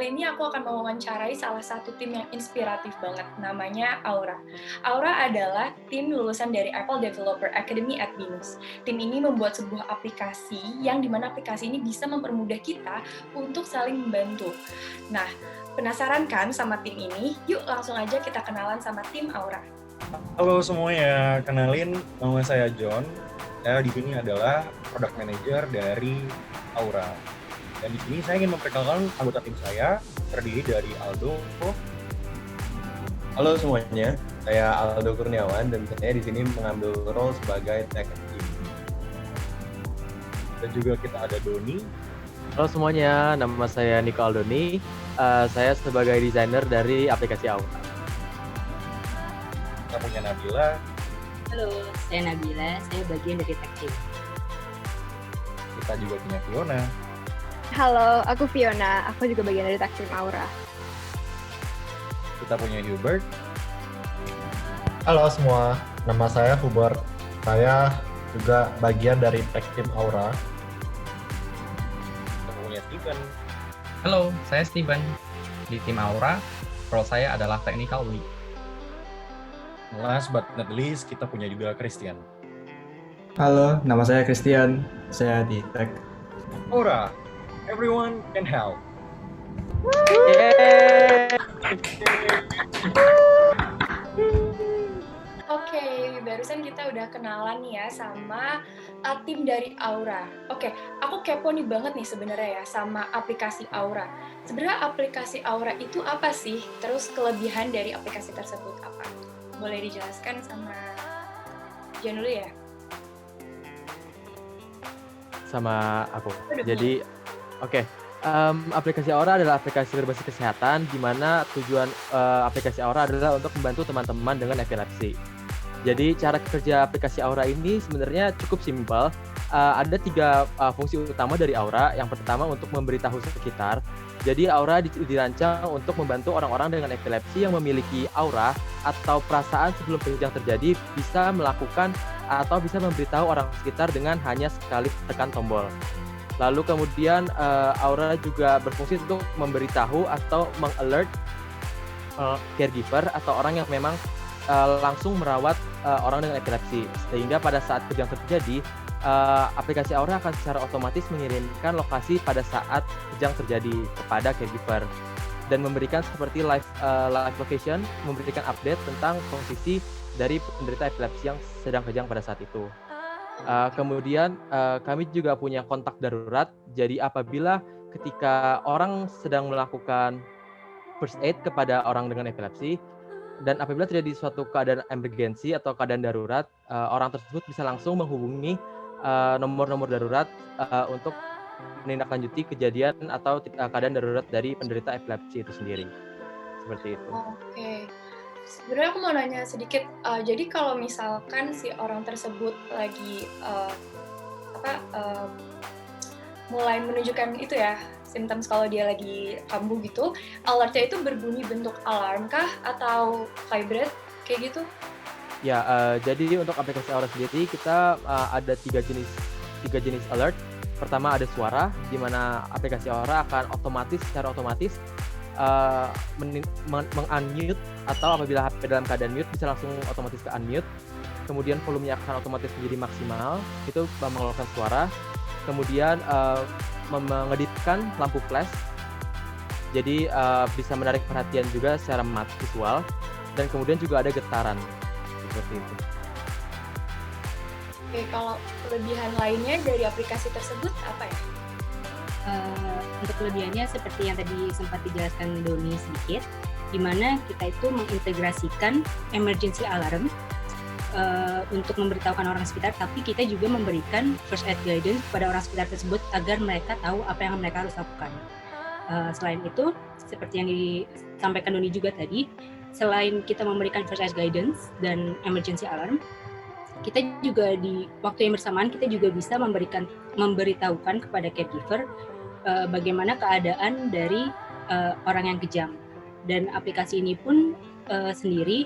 Kali ini aku akan mewawancarai salah satu tim yang inspiratif banget, namanya Aura. Aura adalah tim lulusan dari Apple Developer Academy at Binus. Tim ini membuat sebuah aplikasi yang dimana aplikasi ini bisa mempermudah kita untuk saling membantu. Nah, penasaran kan sama tim ini? Yuk langsung aja kita kenalan sama tim Aura. Halo semuanya, kenalin nama saya John. Saya di sini adalah product manager dari Aura. Dan di sini saya ingin memperkenalkan anggota tim saya, terdiri dari Aldo. Halo semuanya, saya Aldo Kurniawan dan saya di sini mengambil role sebagai tech lead. Dan juga kita ada Doni. Halo semuanya, nama saya Niko Aldoni. Saya sebagai desainer dari aplikasi Aura. Kita punya Nabila. Halo, saya Nabila, saya bagian dari tech team. Kita juga punya Fiona. Halo, aku Fiona. Aku juga bagian dari tech team Aura. Kita punya Hubert. Halo semua, nama saya Hubert. Saya juga bagian dari tech team Aura. Kita punya Steven. Halo, saya Steven. Di tim Aura, role saya adalah technical lead. Last but not least, kita punya juga Christian. Halo, nama saya Christian. Saya di Tech. Aura, everyone can help. Oke, barusan kita udah kenalan nih ya sama tim dari Aura. Oke, aku kepo nih banget nih sebenarnya ya sama aplikasi Aura. Sebenarnya aplikasi Aura itu apa sih? Terus kelebihan dari aplikasi tersebut apa? Boleh dijelaskan sama Jan dulu ya? Sama aku. Jadi, aplikasi Aura adalah aplikasi berbasis kesehatan, di mana tujuan aplikasi Aura adalah untuk membantu teman-teman dengan epilepsi. Jadi cara kerja aplikasi Aura ini sebenarnya cukup simpel. Ada 3 fungsi utama dari Aura. Yang pertama untuk memberitahu sekitar. Jadi Aura dirancang untuk membantu orang-orang dengan epilepsi yang memiliki aura atau perasaan sebelum kejang terjadi bisa melakukan atau bisa memberitahu orang sekitar dengan hanya sekali tekan tombol. Lalu kemudian Aura juga berfungsi untuk memberitahu atau meng-alert caregiver atau orang yang memang langsung merawat orang dengan epilepsi, sehingga pada saat kejang terjadi aplikasi Aura akan secara otomatis mengirimkan lokasi pada saat kejang terjadi kepada caregiver dan memberikan seperti live location, memberikan update tentang posisi dari penderita epilepsi yang sedang kejang pada saat itu. Kemudian kami juga punya kontak darurat. Jadi apabila ketika orang sedang melakukan first aid kepada orang dengan epilepsi dan apabila terjadi suatu keadaan emergensi atau keadaan darurat, orang tersebut bisa langsung menghubungi nomor-nomor darurat untuk menindaklanjuti kejadian atau keadaan darurat dari penderita epilepsi itu sendiri. Seperti itu. Oke. Sebenarnya aku mau nanya sedikit. Jadi kalau misalkan si orang tersebut lagi mulai menunjukkan itu ya, symptoms kalau dia lagi kambuh gitu, alertnya itu berbunyi bentuk alarm kah atau vibrate kayak gitu? Ya, jadi untuk aplikasi Aura sendiri kita ada 3 jenis alert. Pertama ada suara, di mana aplikasi Aura akan secara otomatis meng-unmute atau apabila HP dalam keadaan mute bisa langsung otomatis ke unmute. Kemudian volumenya akan otomatis menjadi maksimal, itu mengeluarkan suara. Kemudian mengeditkan lampu flash, jadi bisa menarik perhatian juga secara visual. Dan kemudian juga ada getaran, seperti itu. Oke, kalau kelebihan lainnya dari aplikasi tersebut apa ya? Untuk kelebihannya seperti yang tadi sempat dijelaskan Doni sedikit, di mana kita itu mengintegrasikan emergency alarm untuk memberitahukan orang sekitar, tapi kita juga memberikan first aid guidance kepada orang sekitar tersebut agar mereka tahu apa yang mereka harus lakukan. Selain itu, seperti yang disampaikan Doni juga tadi, selain kita memberikan first aid guidance dan emergency alarm, kita juga di waktu yang bersamaan kita juga bisa memberitahukan kepada caregiver bagaimana keadaan dari orang yang kejang. Dan aplikasi ini pun sendiri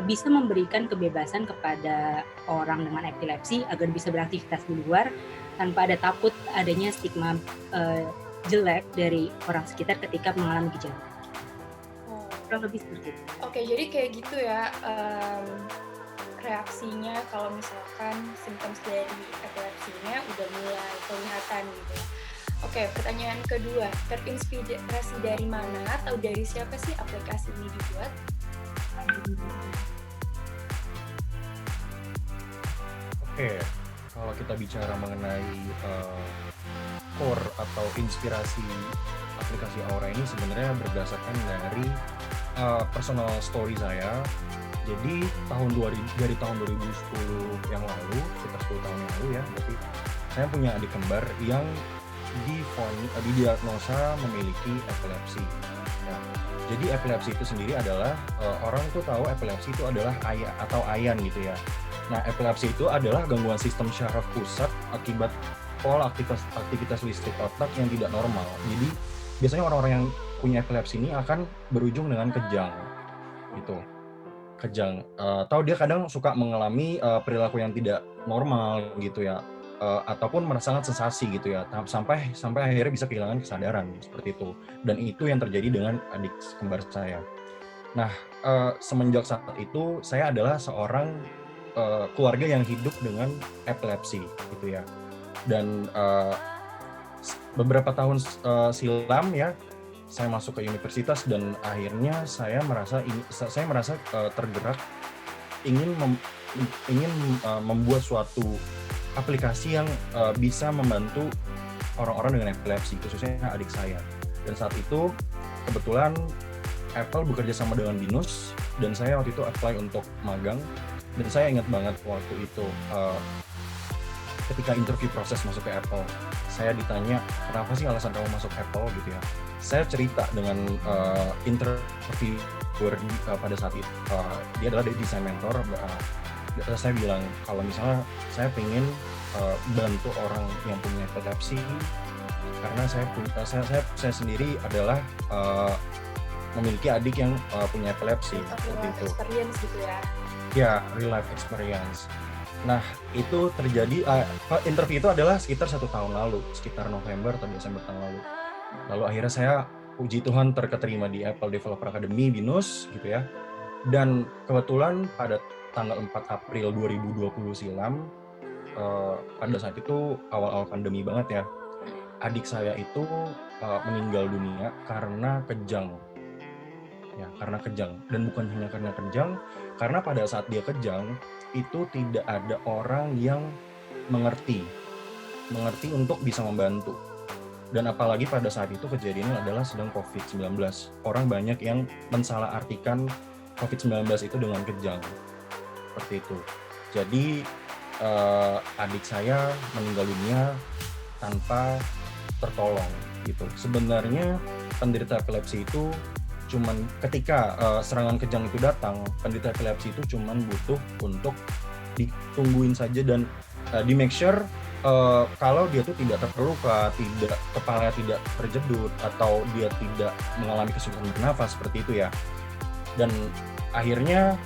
bisa memberikan kebebasan kepada orang dengan epilepsi agar bisa beraktivitas di luar tanpa ada takut adanya stigma jelek dari orang sekitar ketika mengalami gejala. Oh. Kurang lebih seperti itu. Oke, jadi kayak gitu ya reaksinya kalau misalkan symptoms dari epilepsinya udah mulai kelihatan gitu ya. Oke, pertanyaan kedua, terinspirasi dari mana atau dari siapa sih aplikasi ini dibuat? Oke, kalau kita bicara mengenai core atau inspirasi aplikasi Aura ini sebenarnya berdasarkan dari personal story saya. Jadi dari tahun 2010 yang lalu, sekitar 10 tahun yang lalu ya, berarti saya punya adik kembar yang didiagnosa memiliki epilepsi. Ya. Jadi epilepsi itu sendiri adalah orang tuh tahu epilepsi itu adalah ayan gitu ya. Nah, epilepsi itu adalah gangguan sistem syaraf pusat akibat pola aktivitas listrik otak yang tidak normal. Jadi biasanya orang-orang yang punya epilepsi ini akan berujung dengan kejang, gitu. Kejang. Atau dia kadang suka mengalami perilaku yang tidak normal, gitu ya. Ataupun merasakan sensasi, gitu ya. Sampai akhirnya bisa kehilangan kesadaran seperti itu. Dan itu yang terjadi dengan adik kembar saya. Nah, semenjak saat itu saya adalah seorang keluarga yang hidup dengan epilepsi gitu ya, dan beberapa tahun silam ya saya masuk ke universitas dan akhirnya saya merasa tergerak ingin membuat suatu aplikasi yang bisa membantu orang-orang dengan epilepsi, khususnya adik saya. Dan saat itu kebetulan Apple bekerja sama dengan BINUS dan saya waktu itu apply untuk magang. Dan saya ingat banget waktu itu ketika interview proses masuk ke Apple, saya ditanya kenapa sih alasan kamu masuk Apple gitu ya. Saya cerita dengan interviewer pada saat itu, dia adalah design mentor. Saya bilang kalau misalnya saya pengen bantu orang yang punya epilepsi, karena saya sendiri adalah memiliki adik yang punya epilepsi seperti itu. Experience gitu ya. Ya, real life experience. Nah, itu terjadi, interview itu adalah sekitar 1 tahun lalu, sekitar November atau Desember tahun lalu. Lalu akhirnya saya, puji Tuhan, terketerima di Apple Developer Academy, BINUS, gitu ya. Dan kebetulan pada tanggal 4 April 2020 silam, pada saat itu awal-awal pandemi banget ya, adik saya itu meninggal dunia karena kejang. Ya, karena kejang. Dan bukan hanya karena kejang, karena pada saat dia kejang itu tidak ada orang yang mengerti untuk bisa membantu. Dan apalagi pada saat itu kejadiannya adalah sedang COVID-19. Orang banyak yang mensalahartikan COVID-19 itu dengan kejang. Seperti itu. Jadi adik saya meninggal dunia tanpa tertolong gitu. Sebenarnya penderita epilepsi itu cuman ketika serangan kejang itu datang, penderita epilepsi itu cuman butuh untuk ditungguin saja dan di make sure kalau dia tuh tidak terluka, kepalanya tidak terjedut atau dia tidak mengalami kesulitan bernafas seperti itu ya. Dan akhirnya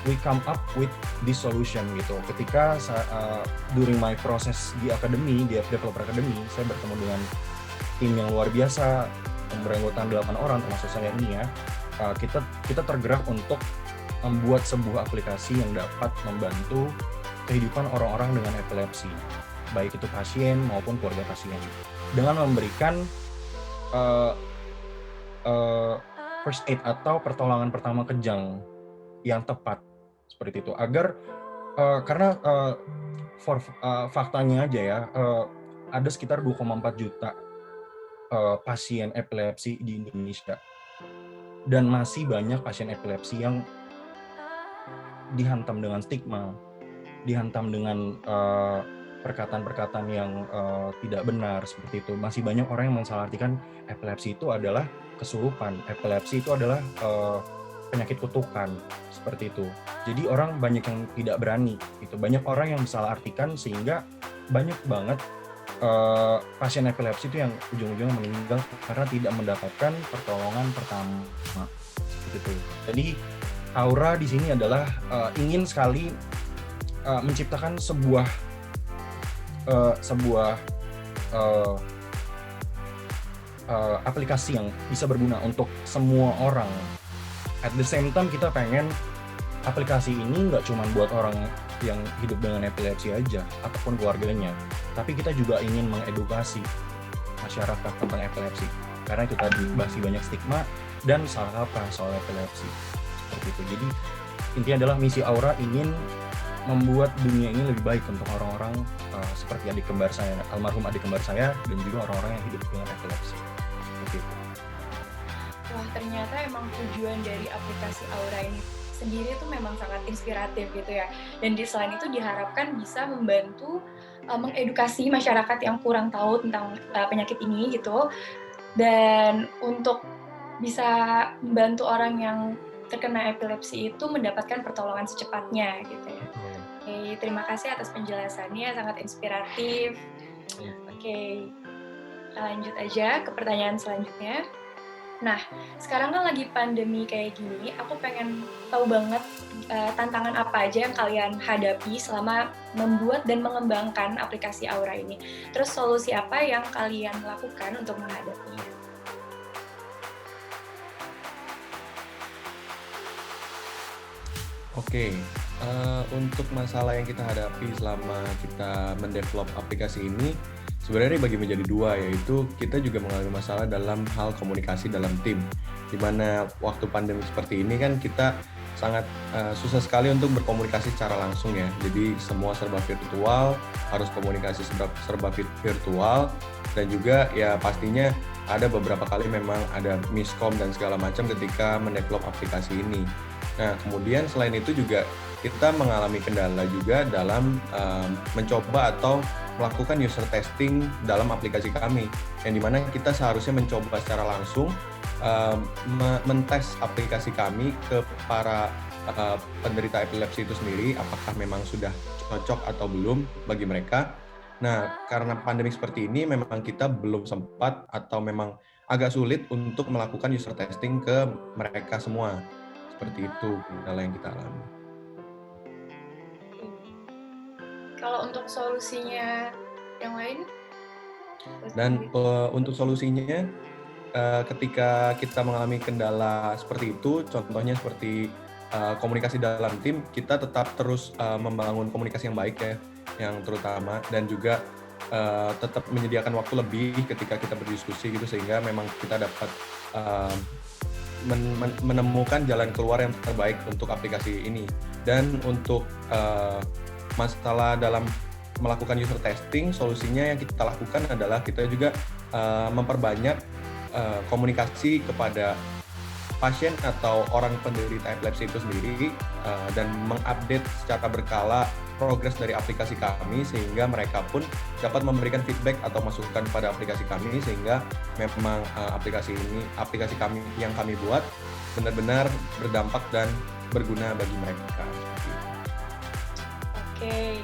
we come up with this solution gitu. Ketika during my process di akademi, di Developer Academy, saya bertemu dengan tim yang luar biasa yang beranggotakan 8 orang termasuk saya ini ya. Kita tergerak untuk membuat sebuah aplikasi yang dapat membantu kehidupan orang-orang dengan epilepsi, baik itu pasien maupun keluarga pasien, dengan memberikan first aid atau pertolongan pertama kejang yang tepat seperti itu. Agar karena faktanya aja ya, ada sekitar 2,4 juta pasien epilepsi di Indonesia, dan masih banyak pasien epilepsi yang dihantam dengan stigma, dihantam dengan perkataan-perkataan yang tidak benar seperti itu. Masih banyak orang yang mensalahartikan epilepsi itu adalah kesurupan, epilepsi itu adalah penyakit kutukan seperti itu. Jadi orang banyak yang tidak berani gitu. Banyak orang yang mensalahartikan sehingga banyak banget pasien epilepsi itu yang ujung-ujungnya meninggal karena tidak mendapatkan pertolongan pertama seperti itu. Jadi Aura di sini adalah ingin sekali menciptakan sebuah aplikasi yang bisa berguna untuk semua orang. At the same time kita pengen aplikasi ini nggak cuma buat orang yang hidup dengan epilepsi aja ataupun keluarganya, tapi kita juga ingin mengedukasi masyarakat tentang epilepsi, karena itu tadi masih banyak stigma dan salah kaprah soal epilepsi seperti itu. Jadi intinya adalah misi Aura ingin membuat dunia ini lebih baik untuk orang-orang seperti adik kembar saya, almarhum adik kembar saya, dan juga orang-orang yang hidup dengan epilepsi seperti itu. Wah, ternyata emang tujuan dari aplikasi Aura ini sendiri itu memang sangat inspiratif gitu ya. Dan selain itu diharapkan bisa membantu mengedukasi masyarakat yang kurang tahu tentang penyakit ini gitu. Dan untuk bisa membantu orang yang terkena epilepsi itu mendapatkan pertolongan secepatnya gitu ya. Oke, terima kasih atas penjelasannya, sangat inspiratif. Oke, kita lanjut aja ke pertanyaan selanjutnya. Nah, sekarang kan lagi pandemi kayak gini, aku pengen tahu banget tantangan apa aja yang kalian hadapi selama membuat dan mengembangkan aplikasi Aura ini. Terus solusi apa yang kalian lakukan untuk menghadapinya? Oke, untuk masalah yang kita hadapi selama kita mendevelop aplikasi ini, sebenarnya dibagi menjadi dua, yaitu kita juga mengalami masalah dalam hal komunikasi dalam tim, di mana waktu pandemi seperti ini kan kita sangat susah sekali untuk berkomunikasi secara langsung ya. Jadi semua serba virtual, harus komunikasi serba virtual, dan juga ya pastinya ada beberapa kali memang ada miskom dan segala macam ketika mendevelop aplikasi ini. Nah, kemudian selain itu juga kita mengalami kendala juga dalam mencoba atau melakukan user testing dalam aplikasi kami, yang dimana kita seharusnya mencoba secara langsung mentes aplikasi kami ke para penderita epilepsi itu sendiri, apakah memang sudah cocok atau belum bagi mereka. Nah, karena pandemi seperti ini memang kita belum sempat atau memang agak sulit untuk melakukan user testing ke mereka semua. Seperti itu kendala yang kita alami. Kalau untuk solusinya yang lain? Dan untuk solusinya, ketika kita mengalami kendala seperti itu, contohnya seperti komunikasi dalam tim, kita tetap terus membangun komunikasi yang baik ya, yang terutama, dan juga tetap menyediakan waktu lebih ketika kita berdiskusi gitu, sehingga memang kita dapat menemukan jalan keluar yang terbaik untuk aplikasi ini. Dan untuk masalah dalam melakukan user testing, solusinya yang kita lakukan adalah kita juga memperbanyak komunikasi kepada pasien atau orang penderita epilepsi itu sendiri, dan mengupdate secara berkala progres dari aplikasi kami, sehingga mereka pun dapat memberikan feedback atau masukan pada aplikasi kami, sehingga memang aplikasi kami yang kami buat benar-benar berdampak dan berguna bagi mereka. Oke,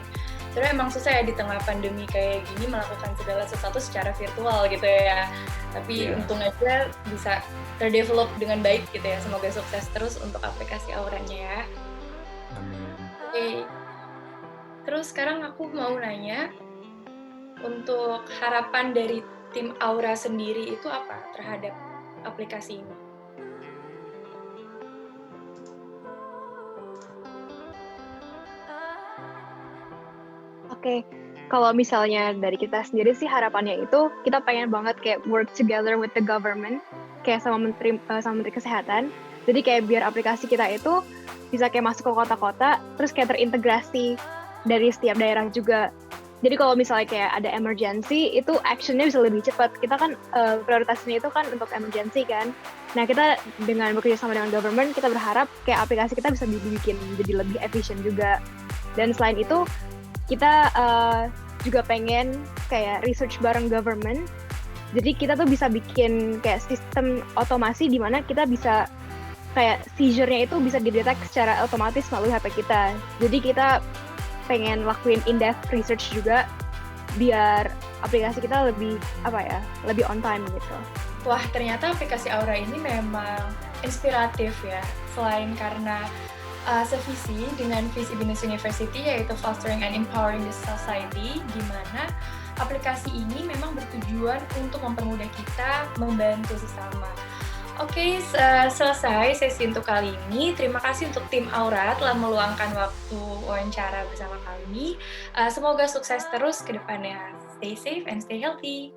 sebenarnya emang susah ya di tengah pandemi kayak gini melakukan segala sesuatu secara virtual gitu ya. Tapi untung aja bisa terdevelop dengan baik gitu ya. Semoga sukses terus untuk aplikasi Auranya ya. Amin. Oke. Terus sekarang aku mau nanya, untuk harapan dari tim Aura sendiri itu apa terhadap aplikasi ini? Oke, kalau misalnya dari kita sendiri sih harapannya itu kita pengen banget kayak work together with the government, kayak sama menteri kesehatan. Jadi kayak biar aplikasi kita itu bisa kayak masuk ke kota-kota, terus kayak terintegrasi dari setiap daerah juga. Jadi kalau misalnya kayak ada emergency, itu actionnya bisa lebih cepat. Kita kan prioritasnya itu kan untuk emergency kan. Nah, kita dengan bekerja sama dengan government, kita berharap kayak aplikasi kita bisa dibikin jadi lebih efisien juga. Dan selain itu, kita juga pengen kayak research bareng government. Jadi kita tuh bisa bikin kayak sistem otomasi di mana kita bisa kayak seizure-nya itu bisa didetek secara otomatis melalui HP kita. Jadi kita pengen lakuin in-depth research juga biar aplikasi kita lebih lebih on time gitu. Wah, ternyata aplikasi Aura ini memang inspiratif ya. Selain karena sevisi dengan visi BINUS University, yaitu Fostering and Empowering the Society, di mana aplikasi ini memang bertujuan untuk mempermudah kita membantu sesama. Oke, selesai sesi untuk kali ini. Terima kasih untuk tim Aura telah meluangkan waktu wawancara bersama kami. Semoga sukses terus ke depannya. Stay safe and stay healthy.